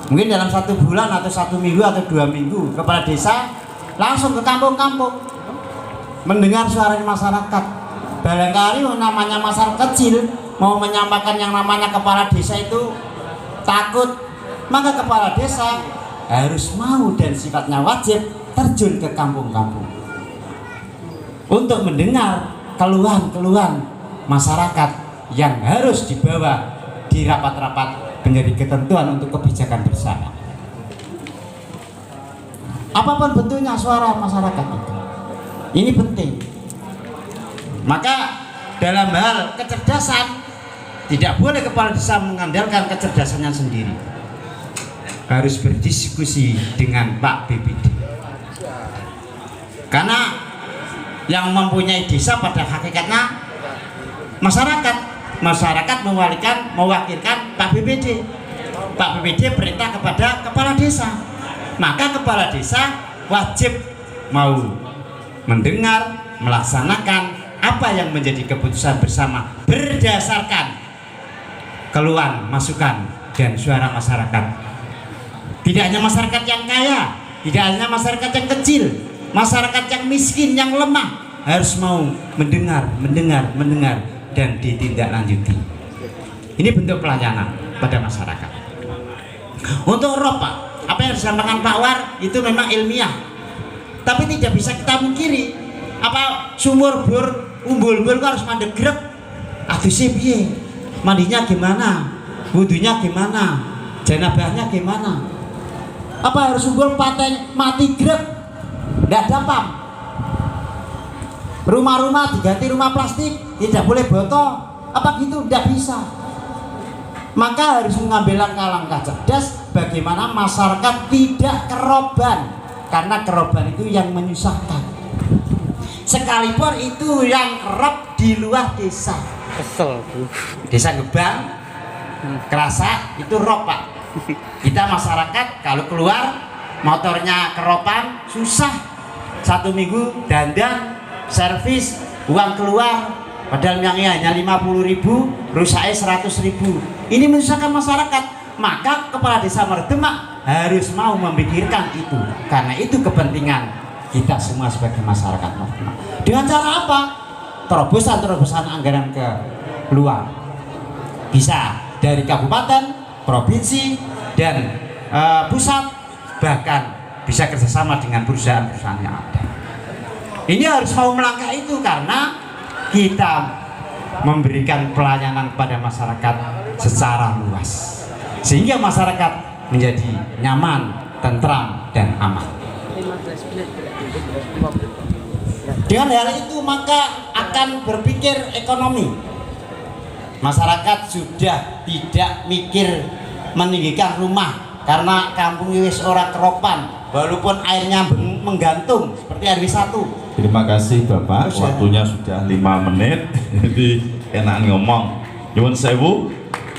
Mungkin dalam 1 bulan atau 1 minggu atau 2 minggu kepala desa langsung ke kampung-kampung mendengar suara masyarakat. Barangkali namanya masyarakat kecil mau menyampaikan yang namanya kepala desa itu takut, maka kepala desa harus mau dan sifatnya wajib terjun ke kampung-kampung untuk mendengar keluhan-keluhan masyarakat yang harus dibawa di rapat-rapat menjadi ketentuan untuk kebijakan bersama. Apapun bentuknya suara masyarakat itu, ini penting. Maka dalam hal kecerdasan tidak boleh kepala desa mengandalkan kecerdasannya sendiri. harus berdiskusi dengan Pak BPD, karena yang mempunyai desa pada hakikatnya masyarakat mewakilkan Pak BPD. Pak BPD perintah kepada kepala desa, maka kepala desa wajib mau mendengar, melaksanakan apa yang menjadi keputusan bersama berdasarkan keluhan, masukan, dan suara masyarakat. Tidak hanya masyarakat yang kaya, tidak hanya masyarakat yang kecil, masyarakat yang miskin, yang lemah harus mau mendengar dan ditindaklanjuti. Ini bentuk pelayanan pada masyarakat. Untuk rokok, apa yang disampaikan Pak War itu memang ilmiah, tapi tidak bisa kita mungkiri. Apa sumur bor umbul-umbul harus mandek grek, adusnya piye, mandinya gimana, wudunya gimana, janabahnya gimana? Apa harus umbul paten mati grek, tidak dapat? Rumah-rumah diganti rumah plastik, tidak boleh botol, apa gitu? Tidak bisa. Maka harus mengambil langkah-langkah cerdas bagaimana masyarakat tidak keroban, karena keroban itu yang menyusahkan. Sekalipun itu yang kerap di luar desa. Kesel Bu. Desa Gebang, Kerasa itu rob Pak. Kita masyarakat kalau keluar motornya keropan susah. 1 minggu dandan, servis, uang keluar, padahal yang hanya 50.000, rusaknya 100.000. Ini menyusahkan masyarakat. Maka kepala desa Meredemak harus mau memikirkan itu, karena itu kepentingan kita semua sebagai masyarakat Meredemak. Dengan cara apa? Terobosan anggaran ke luar, bisa dari kabupaten, provinsi, dan pusat, bahkan bisa kerjasama dengan perusahaan-perusahaan yang ada. Ini harus mau melangkah itu, karena kita memberikan pelayanan kepada masyarakat secara luas, sehingga masyarakat menjadi nyaman, tentram, dan aman. Dengan hal itu maka akan berpikir ekonomi. Masyarakat sudah tidak mikir meninggikan rumah karena kampung wis ora keropan, walaupun airnya menggantung seperti RW 1. Terima kasih Bapak, waktunya sudah 5 menit, jadi enak ngomong. Nyuwun sewu,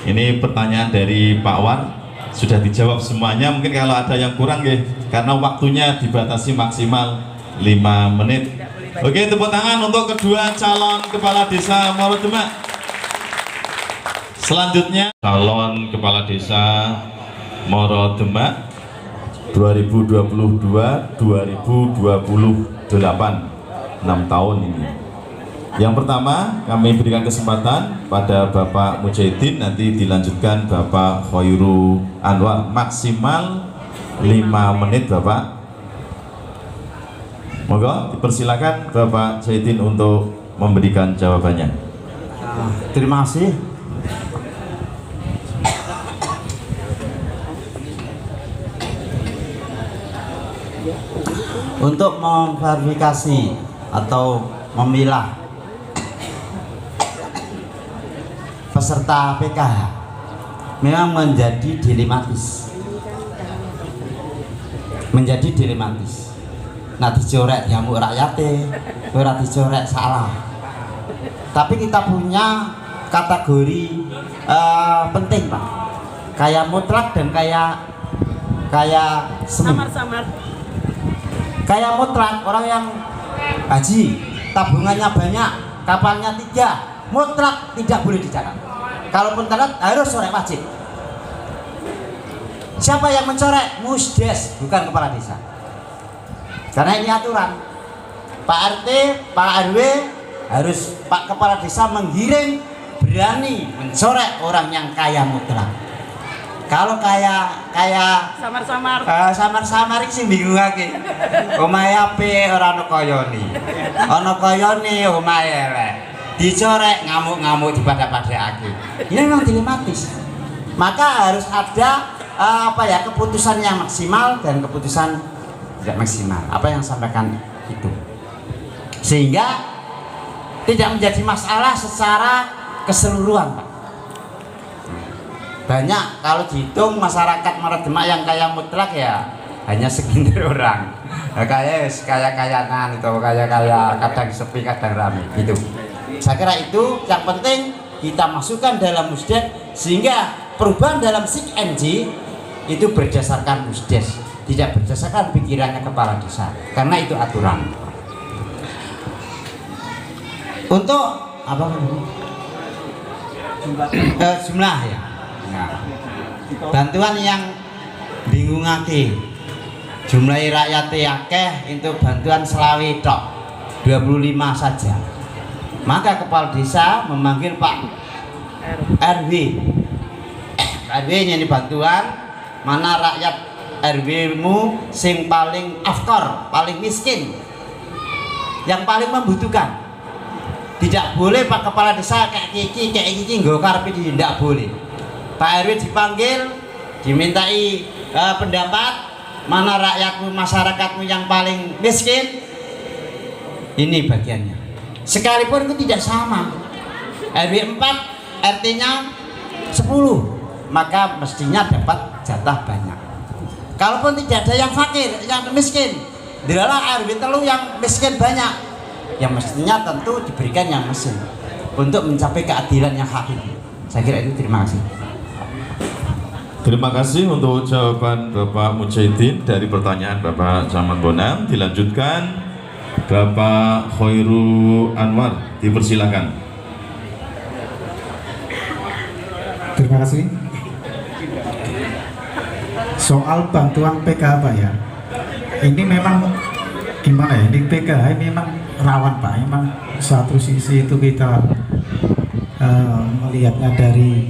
ini pertanyaan dari Pak Wan sudah dijawab semuanya. Mungkin kalau ada yang kurang ya, karena waktunya dibatasi maksimal 5 menit. Oke, tepuk tangan untuk kedua calon kepala desa Meredemak. Selanjutnya calon kepala desa Meredemak 2022-2028, 6 tahun ini. Yang pertama kami berikan kesempatan pada Bapak Mujahidin, nanti dilanjutkan Bapak Khoirul Anwar, maksimal 5 menit Bapak. Moga dipersilakan Bapak Mujahidin untuk memberikan jawabannya. Terima kasih. Untuk memverifikasi atau memilah peserta PKH memang menjadi dilematis. Nah, dicorek nyamuk rakyate, ora dicorek salah. Tapi kita punya kategori penting Pak, kayak mutlak dan kayak semi. Kayak mutlak, orang yang haji, tabungannya banyak, kapalnya 3, mutlak tidak boleh dicatat. Kalaupun terlihat harus coret wajib. Siapa yang mencoret? Musdes, bukan kepala desa. Karena ini aturan. Pak RT, Pak RW harus Pak kepala desa menggiring, berani mencoret orang yang kaya mutlak. Kalau kayak samar-samar iki sing bingungake. Omahe apik ora ana kayane. Ana kayane omahe elek. Dicorek ngamuk-ngamuk dipada-padakake. Ini memang dilematis. Maka harus ada keputusan yang maksimal dan keputusan tidak maksimal. Apa yang sampaikan itu. Sehingga tidak menjadi masalah secara keseluruhan, Pak. banyak. Kalau dihitung masyarakat Muara Demak yang kaya mutlak ya hanya segelintir orang. Kaya-kayanan itu, kaya-kaya kadang sepi kadang ramai gitu. Saya kira itu yang penting kita masukkan dalam musdes, sehingga perubahan dalam SIK NG itu berdasarkan musdes, tidak berdasarkan pikirannya kepala desa, karena itu aturan. Untuk apa? Jumlah ya. Nah, bantuan yang bingungake, jumlah rakyat akeh itu bantuan selawi tok 25 saja. Maka kepala desa memanggil Pak RW. RW ini bantuan, mana rakyat RW-mu sing paling afkor, paling miskin, yang paling membutuhkan. Tidak boleh Pak kepala desa kayak kiki nggo karepe tidak boleh. Pak RW dipanggil, dimintai pendapat, mana rakyatmu, masyarakatmu yang paling miskin. Ini bagiannya. Sekalipun itu tidak sama. RW 4 RT-nya 10, maka mestinya dapat jatah banyak. Kalaupun tidak ada yang fakir, yang miskin, dilalah RW telu yang miskin banyak, yang mestinya tentu diberikan yang mesin untuk mencapai keadilan yang hakiki. Saya kira itu. Terima kasih. Terima kasih untuk jawaban Bapak Mujahidin dari pertanyaan Bapak Camat Bonang. Dilanjutkan Bapak Khairul Anwar, dipersilakan. Terima kasih. Soal bantuan PKH Pak ya, ini memang gimana ya, ini PKH ini memang rawan Pak. Memang satu sisi itu kita melihatnya dari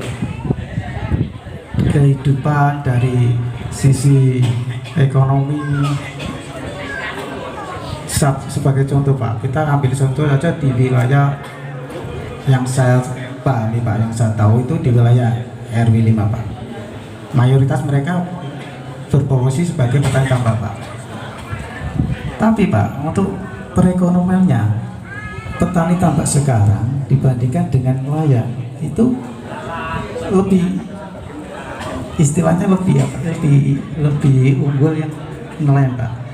kehidupan, dari sisi ekonomi. Sebagai contoh Pak, kita ambil contoh saja di wilayah yang saya pahami Pak, yang saya tahu itu di wilayah RW 5 Pak. Mayoritas mereka berprofesi sebagai petani tambak Pak. Tapi Pak, untuk perekonomiannya petani tambak sekarang dibandingkan dengan nelayan itu lebih, istilahnya lebih unggul yang nelayan Pak.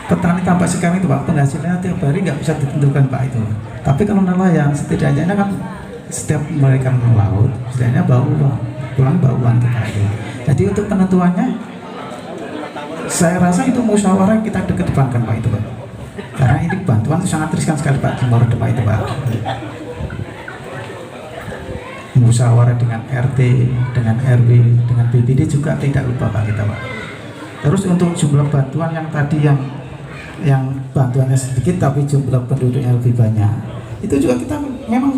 Petani tambak sekarang itu Pak, penghasilannya tiap hari nggak bisa ditentukan Pak itu. Tapi kalau nelayan setidaknya kan setiap mereka melaut, setidaknya pulang bawa uang kita itu. Jadi untuk penentuannya, saya rasa itu musyawarah kita kedepankan Pak itu Pak. Karena ini bantuan itu sangat riskan sekali Pak di Muara Demak itu Pak. Musyawarah dengan RT, dengan RW, dengan BPD juga tidak lupa Pak kita Pak. Terus untuk jumlah bantuan yang tadi yang bantuannya sedikit tapi jumlah penduduknya lebih banyak, itu juga kita memang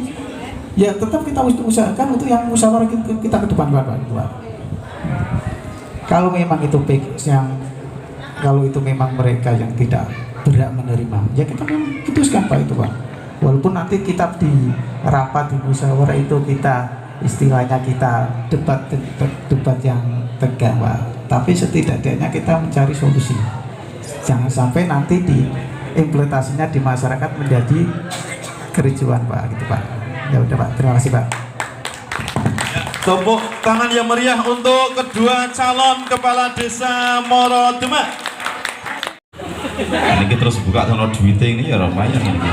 ya tetap kita usahakan untuk yang musyawarah kita ke depan Pak itu Pak. Kalau memang itu kalau itu memang mereka yang tidak berhak menerima, ya kita putuskan Pak itu Pak. Walaupun nanti kita di rapat di musyawarah itu kita istilahnya kita debat yang tegang Pak, tapi setidaknya kita mencari solusi. Jangan sampai nanti di implementasinya di masyarakat menjadi kericuan Pak gitu Pak. Ya udah Pak, terima kasih Pak. Tepuk tangan yang meriah untuk kedua calon kepala desa Muara Demak. Ini kita terus buka tono duitnya ini ya lumayan ini.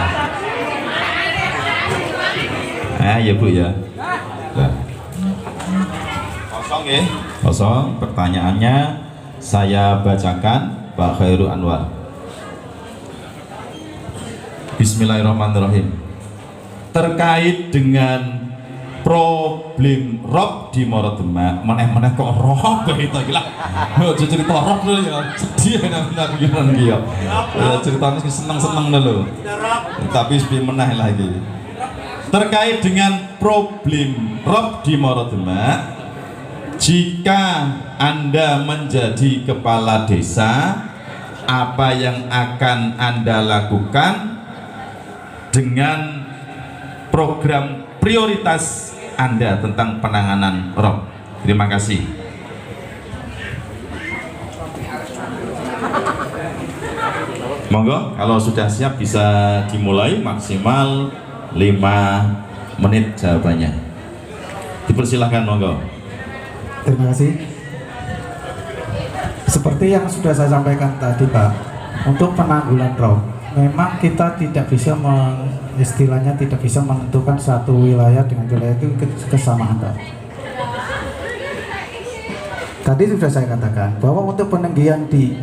Ya Bu ya. Nah. Kosong ya. Kosong. Pertanyaannya saya bacakan Pak Khairul Anwar. Bismillahirrahmanirrahim. Terkait dengan problem rob di Muara Demak, meneh-meneh kok rob gitu gila. Yo cerita rob dulu ya. Sedih enak pikiran dia. Ceritanya seneng-seneng dulu. Tapi sepi meneh lagi. Terkait dengan problem rob di Muara Demak, jika Anda menjadi kepala desa, apa yang akan Anda lakukan dengan program prioritas Anda tentang penanganan rob? Terima kasih. Monggo, kalau sudah siap bisa dimulai, maksimal 5 menit jawabannya. Dipersilahkan monggo. Terima kasih. Seperti yang sudah saya sampaikan tadi Pak, untuk penanggulan rob, memang kita tidak bisa istilahnya tidak bisa menentukan satu wilayah dengan wilayah itu kesamaan Pak. Tadi sudah saya katakan bahwa untuk peninggian di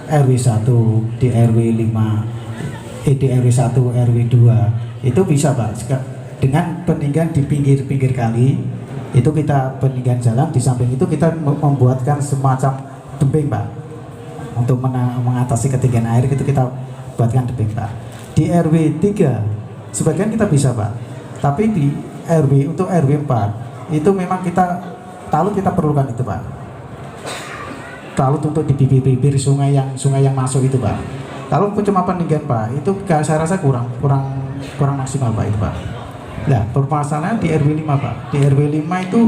RW 1, di RW 5, di RW 1, RW 2 itu bisa Pak, dengan peninggian di pinggir-pinggir kali itu kita peninggian jalan, di samping itu kita membuatkan semacam tebing Pak untuk mengatasi ketinggian air, itu kita buatkan tebing Pak. Di RW 3 sebagian kita bisa Pak, tapi di RW untuk RW 4 itu memang talut kita perlukan itu Pak, talut untuk di bibir-bibir sungai yang masuk itu Pak. Kalau cuma peninggian Pak, itu saya rasa kurang maksimal Pak itu Pak. Nah, permasalahan di RW 5 Pak, di RW 5 itu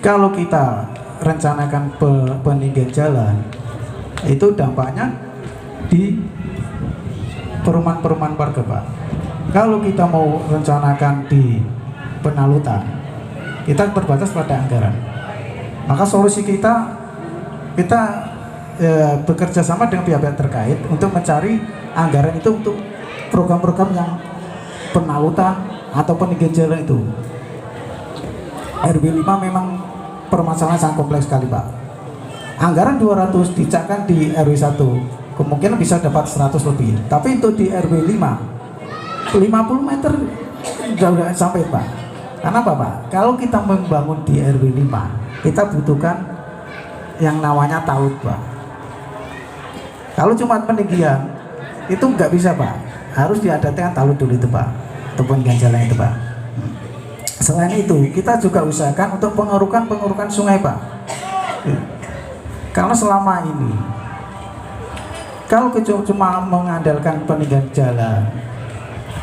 kalau kita rencanakan peninggian jalan itu dampaknya di perumahan-perumahan warga Pak. Kalau kita mau rencanakan di penalutan, kita terbatas pada anggaran. Maka solusi kita bekerja sama dengan pihak-pihak terkait untuk mencari anggaran itu untuk program-program yang penalutan atau peninggian jalan itu. RW 5 memang permasalahan sangat kompleks sekali Pak. Anggaran 200 dicakkan di RW 1 kemungkinan bisa dapat 100 lebih, tapi itu di RW 5 50 meter sudah sampai Pak. Karena apa Pak? Kalau kita membangun di RW 5 kita butuhkan yang namanya talut Pak. Kalau cuma peninggian itu nggak bisa Pak, harus diadakan talut dulu itu Pak, ataupun jalan itu Pak. Selain itu kita juga usahakan untuk pengurukan sungai Pak, karena selama ini kalau cuma mengandalkan peninggian jalan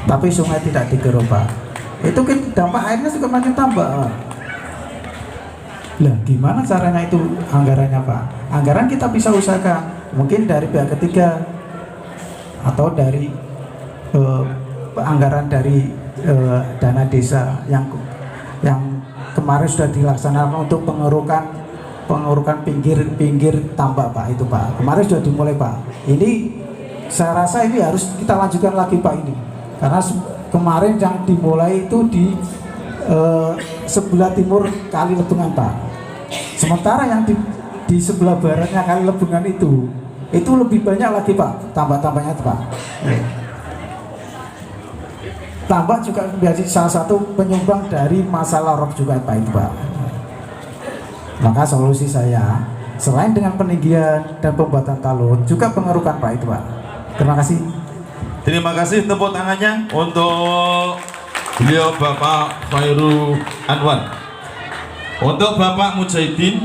tapi sungai tidak digeruk Pak, itu kan dampak airnya juga makin tambah. Lah gimana caranya itu anggarannya Pak? Anggaran kita bisa usahakan mungkin dari pihak ketiga atau dari anggaran dari dana desa yang kemarin sudah dilaksanakan untuk pengurukan pinggir tambak Pak, itu Pak. Kemarin sudah dimulai Pak. Ini saya rasa ini harus kita lanjutkan lagi Pak ini. Karena kemarin yang dimulai itu di sebelah timur Kali Lebungan Pak. Sementara yang di sebelah baratnya Kali Lebungan itu lebih banyak lagi Pak tambak-tambaknya Pak. Tambak juga menjadi salah satu penyumbang dari masalah rob juga Pak itu Pak. Maka solusi saya selain dengan peninggian dan pembuatan talut juga pengerukan Pak itu Pak. Terima kasih. Terima kasih, tepuk tangannya untuk beliau Bapak Khairul Anwar. Untuk Bapak Mujahidin,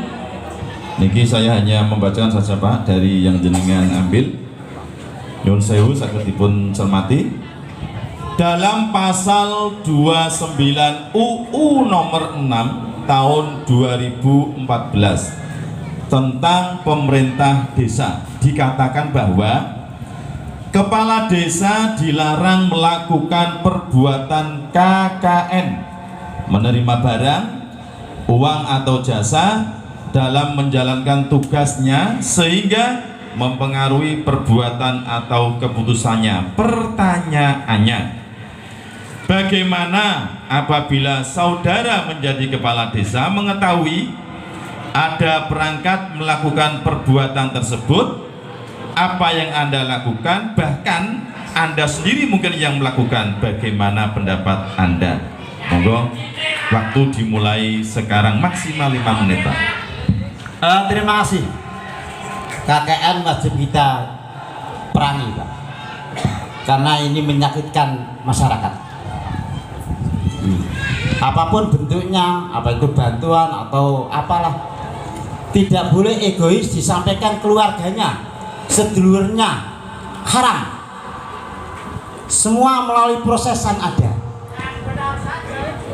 niki saya hanya membacakan saja Pak dari yang jenengan ambil. Nyun sewu saged dipun cermati. Dalam pasal 29 UU nomor 6 tahun 2014 tentang pemerintah desa dikatakan bahwa kepala desa dilarang melakukan perbuatan KKN, menerima barang, uang atau jasa dalam menjalankan tugasnya sehingga mempengaruhi perbuatan atau keputusannya. Pertanyaannya, bagaimana apabila saudara menjadi kepala desa mengetahui ada perangkat melakukan perbuatan tersebut? Apa yang Anda lakukan, bahkan Anda sendiri mungkin yang melakukan, bagaimana pendapat Anda? Monggo, waktu dimulai sekarang, maksimal 5 menit Pak. Terima kasih. KKN wajib kita perangi Pak, karena ini menyakitkan masyarakat. Apapun bentuknya, apa itu bantuan atau apalah, tidak boleh egois disampaikan keluarganya, sedulurnya, haram. Semua melalui prosesan ada.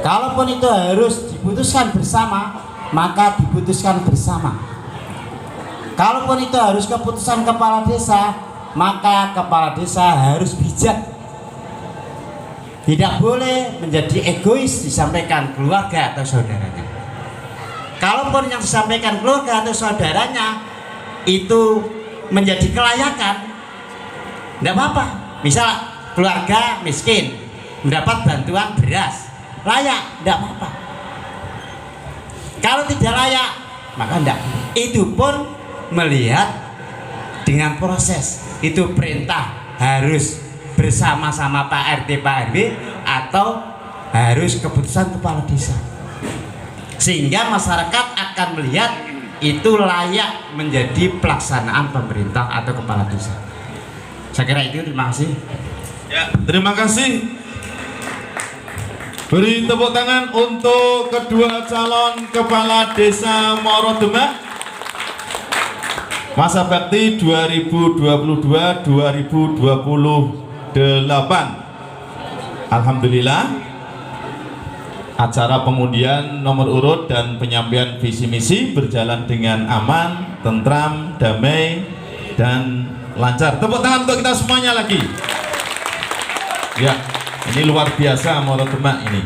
Kalaupun itu harus diputuskan bersama, maka diputuskan bersama. Kalaupun itu harus keputusan kepala desa, maka kepala desa harus bijak. Tidak boleh menjadi egois disampaikan keluarga atau saudaranya. Kalaupun yang disampaikan keluarga atau saudaranya itu menjadi kelayakan, tidak apa-apa. Misal keluarga miskin mendapat bantuan beras, layak, tidak apa-apa. Kalau tidak layak, maka tidak. Itu pun melihat dengan proses. Itu perintah harus bersama-sama Pak RT Pak RW atau harus keputusan kepala desa, sehingga masyarakat akan melihat itu layak menjadi pelaksanaan pemerintah atau kepala desa. Saya kira itu. Terima kasih. Ya, terima kasih. Beri tepuk tangan untuk kedua calon kepala desa Morodemak masa bakti 2022-2028. Alhamdulillah, acara pengundian nomor urut dan penyampaian visi misi berjalan dengan aman, tentram, damai, dan lancar. Tepuk tangan untuk kita semuanya lagi. Ya, ini luar biasa Morodemak ini.